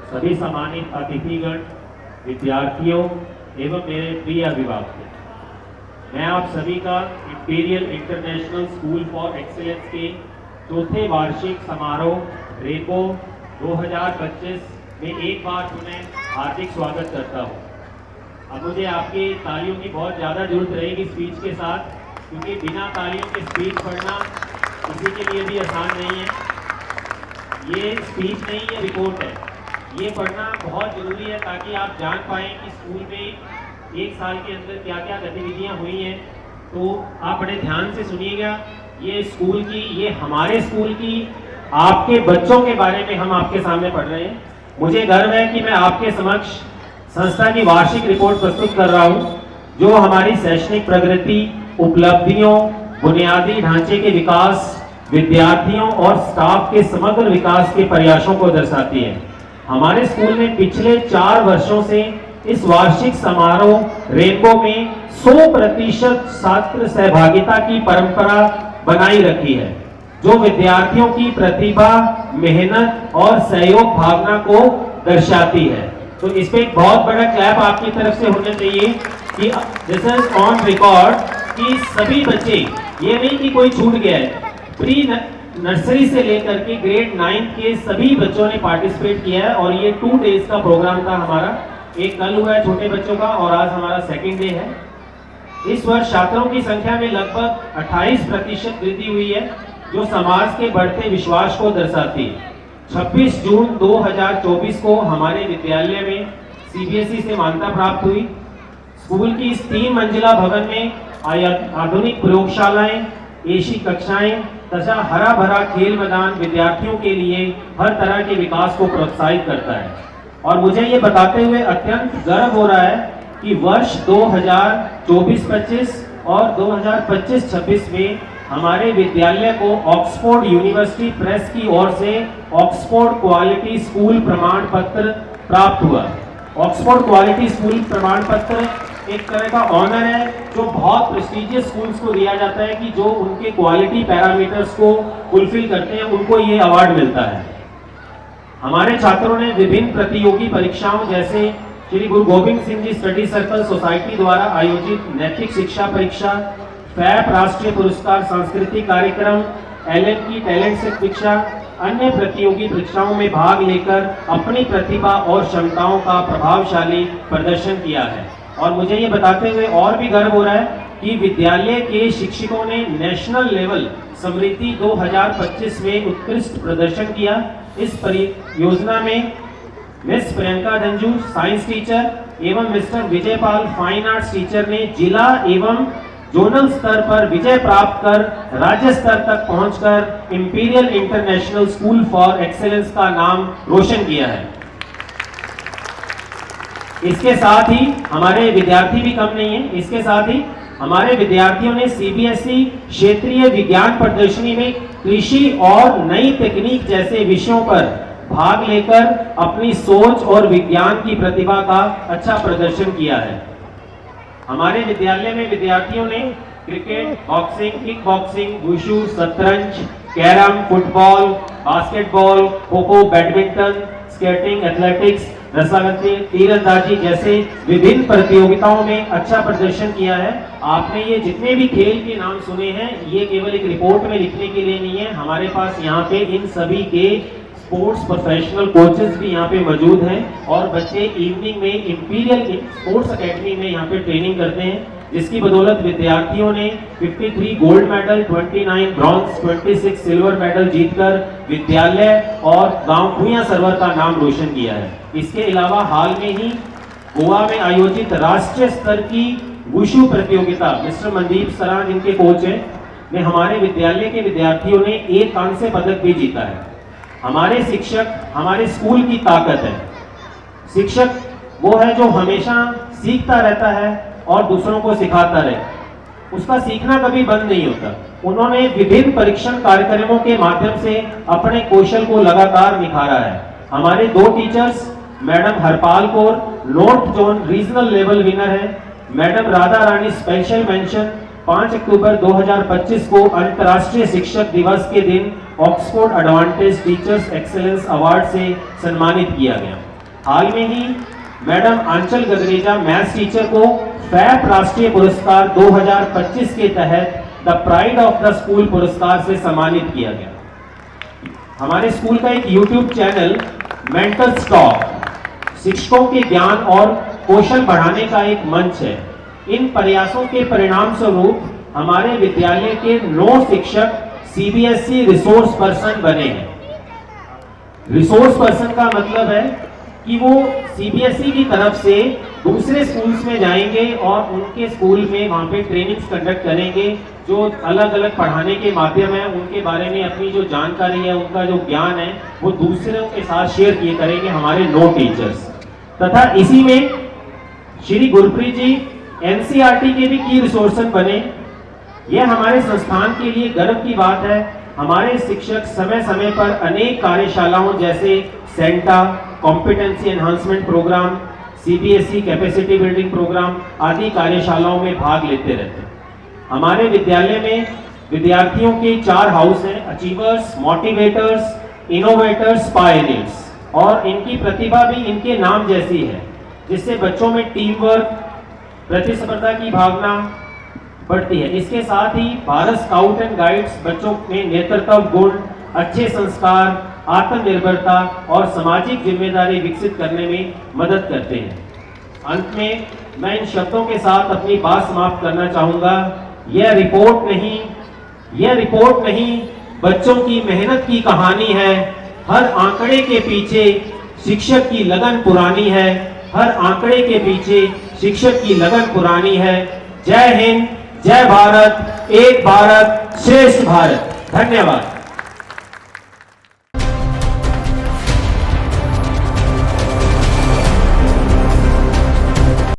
सभी सम्मानित अतिथिगण, विद्यार्थियों एवं मेरे प्रिय अभिभावक, मैं आप सभी का imperial international school for excellence के चौथे वार्षिक समारोह रेपो 2025 में एक बार पुनः हार्दिक स्वागत करता हूं। अब मुझे आपकी तालियों की बहुत ज़्यादा जरूरत रहेगी स्पीच के साथ, क्योंकि बिना तालियों के स्पीच पढ़ना किसी के लिए भी आसान नहीं है। ये स्पीच नहीं, ये रिपोर्ट है। ये पढ़ना बहुत ज़रूरी है ताकि आप जान पाएँ कि स्कूल में एक साल के अंदर क्या क्या गतिविधियाँ हुई हैं। तो आप बड़े ध्यान से सुनिएगा। ये स्कूल की, ये हमारे स्कूल की, आपके बच्चों के बारे में हम आपके सामने पढ़ रहे हैं। मुझे गर्व है कि मैं आपके समक्ष संस्था की वार्षिक रिपोर्ट प्रस्तुत कर रहा हूँ, जो हमारी शैक्षणिक प्रगति, उपलब्धियों, बुनियादी ढांचे के विकास, विद्यार्थियों और स्टाफ के समग्र विकास के प्रयासों को दर्शाती है। हमारे स्कूल में पिछले 4 वर्षों से इस वार्षिक समारोह रेनबो में 100% छात्र सहभागिता की परंपरा बनाई रखी है, जो विद्यार्थियों की प्रतिभा, मेहनत और सहयोग भावना को दर्शाती है। तो इस पे एक बहुत बड़ा क्लैप आपकी तरफ से होना चाहिए कि दिस इज ऑन रिकॉर्ड कि सभी बच्चे, ये नहीं कि कोई छूट गया है, प्री नर्सरी से लेकर के ग्रेड 9 के सभी बच्चों ने पार्टिसिपेट किया है। और ये 2 डेज का प्रोग्राम था हमारा। एक कल हुआ है छोटे बच्चों का और आज हमारा सेकेंड डे है। इस वर्ष छात्रों की संख्या में लगभग 28% वृद्धि हुई है, जो समाज के बढ़ते विश्वास को दर्शाती है। 26 जून 2024 को हमारे विद्यालय में सीबीएसई से मान्यता प्राप्त हुई। स्कूल की इस 3 मंजिला भवन में आधुनिक प्रयोगशालाएं, एसी कक्षाएं तथा हरा भरा खेल मैदान विद्यार्थियों के लिए हर तरह के विकास को प्रोत्साहित करता है। और मुझे ये बताते हुए अत्यंत गर्व हो रहा है कि वर्ष 2024-25 और 2025-26 में हमारे विद्यालय को ऑक्सफोर्ड यूनिवर्सिटी प्रेस की ओर से ऑक्सफोर्ड क्वालिटी स्कूल प्रमाण पत्र प्राप्त हुआ। ऑक्सफोर्ड क्वालिटी स्कूल प्रमाण पत्र एक तरह का ऑनर है, जो बहुत प्रेस्टिजियस स्कूल्स को दिया जाता है कि जो उनके क्वालिटी पैरामीटर्स को फुलफिल करते हैं, उनको ये अवार्ड मिलता है। हमारे छात्रों ने विभिन्न प्रतियोगी परीक्षाओं जैसे श्री गुरु Govind Singh ji study circle society द्वारा आयोजित नैतिक शिक्षा परीक्षा, फैप राष्ट्रीय पुरस्कार सांस्कृतिक कार्यक्रम, एलएन की टैलेंट सेट परीक्षा, अन्य प्रतियोगी परीक्षाओं में भाग लेकर अपनी प्रतिभा और क्षमताओं का प्रभावशाली प्रदर्शन किया है। और मुझे ये बताते हुए और भी गर्व हो रहा है कि विद्यालय के शिक्षकों ने नेशनल लेवल समृद्धि 2025 में उत्कृष्ट प्रदर्शन किया। इस परियोजना में miss Priyanka Dhanju science teacher एवं mister Vijay Pal fine arts teacher ने जिला एवं जोनल स्तर पर विजय प्राप्त कर राज्य स्तर तक पहुंचकर imperial international school for excellence का नाम रोशन किया है। इसके साथ ही हमारे विद्यार्थी भी कम नहीं है। इसके साथ ही हमारे विद्यार्थियों ने सीबीएसई क्षेत्रीय विज्ञान प्रदर्शनी में कृषि और नई तकनीक जैसे विषयों पर भाग लेकर अपनी सोच और विज्ञान की प्रतिभा का अच्छा प्रदर्शन किया है। हमारे विद्यालय में विद्यार्थियों ने cricket, boxing, kick boxing, wushu, शतरंज, carrom, football, basketball, kho kho, badminton, skating, athletics, रस्साकशी, तीरंदाजी जैसे विभिन्न प्रतियोगिताओं में अच्छा प्रदर्शन किया है। आपने ये जितने भी खेल के नाम सुने हैं, ये केवल एक रिपोर्ट में लिखने के लिए नहीं है। हमारे पास यहाँ पे इन सभी के स्पोर्ट्स प्रोफेशनल कोचेस भी यहाँ पे मौजूद हैं और बच्चे इवनिंग में इंपीरियल स्पोर्ट्स एकेडमी में यहाँ पे ट्रेनिंग करते हैं, जिसकी बदौलत विद्यार्थियों ने 53 gold medal, 29 bronze, 26 silver medal जीतकर विद्यालय और गांव भूया सरवर का नाम रोशन किया है। इसके अलावा हाल में ही गोवा में आयोजित राष्ट्रीय स्तर की वुशु प्रतियोगिता मिस्टर मनदीप सरान, जिनके कोच हैं, ने हमारे विद्यालय के विद्यार्थियों ने एक कांस्य पदक भी जीता है। हमारे शिक्षक हमारे स्कूल की ताकत है। शिक्षक वो है जो हमेशा सीखता रहता है और दूसरों को सिखाता रहे। उसका सीखना कभी बंद नहीं होता। उन्होंने विभिन्न परीक्षण कार्यक्रमों के माध्यम से अपने कौशल को लगातार निखारा है। हमारे 2 teachers, madam Harpal Kaur north zone regional level winner है, madam Radha Rani special mention 5 अक्टूबर 2025 को अंतर्राष्ट्रीय शिक्षक दिवस के दिन Oxford advantage teachers excellence award से सम्मानित किया गया। हाल में ही मैडम आंचल गगरेजा मैथ्स टीचर को फैप राष्ट्रीय पुरस्कार 2025 के तहत the pride of the school पुरस्कार से सम्मानित किया गया। हमारे स्कूल का एक यूट्यूब चैनल मेंटल टॉक शिक्षकों के ज्ञान और कौशल बढ़ाने का एक मंच है। इन प्रयासों के परिणाम स्वरूप हमारे विद्यालय के 9 शिक्षक सीबीएसई रिसोर्स पर्सन बने हैं। रिसोर्स पर्सन का मतलब है कि वो सीबीएसई की तरफ से दूसरे स्कूल्स में जाएंगे और उनके स्कूल में वहाँ पे ट्रेनिंग्स कंडक्ट करेंगे, जो अलग अलग पढ़ाने के माध्यम है उनके बारे में अपनी जो जानकारी है, उनका जो ज्ञान है वो दूसरों के साथ शेयर किए करेंगे हमारे 9 टीचर्स। तथा इसी में श्री गुरप्रीत जी एनसीईआरटी के भी की रिसोर्सन बने। यह हमारे संस्थान के लिए गर्व की बात है। हमारे शिक्षक समय समय पर अनेक कार्यशालाओं जैसे सेंटा, competency enhancement programme, CBSE capacity building programme आदि कार्यशालाओं में भाग लेते रहते हैं। हमारे विद्यालय में विद्यार्थियों के 4 हाउस हैं, अचीवर्स, मोटिवेटर्स, इनोवेटर्स, पायनियर्स, और इनकी प्रतिभा भी इनके नाम जैसी है, जिससे बच्चों में टीम वर्क, प्रतिस्पर्धा की भावना बढ़ती है। इसके साथ ही भारत स्काउट एंड गाइड्स बच्चों में नेतृत्व गुण, अच्छे संस्कार, आत्मनिर्भरता और सामाजिक जिम्मेदारी विकसित करने में मदद करते हैं। अंत में मैं इन शब्दों के साथ अपनी बात समाप्त करना चाहूंगा। यह रिपोर्ट नहीं बच्चों की मेहनत की कहानी है। हर आंकड़े के पीछे शिक्षक की लगन पुरानी है। हर आंकड़े के पीछे शिक्षक की लगन पुरानी है। जय हिंद, जय भारत, एक भारत श्रेष्ठ भारत। धन्यवाद।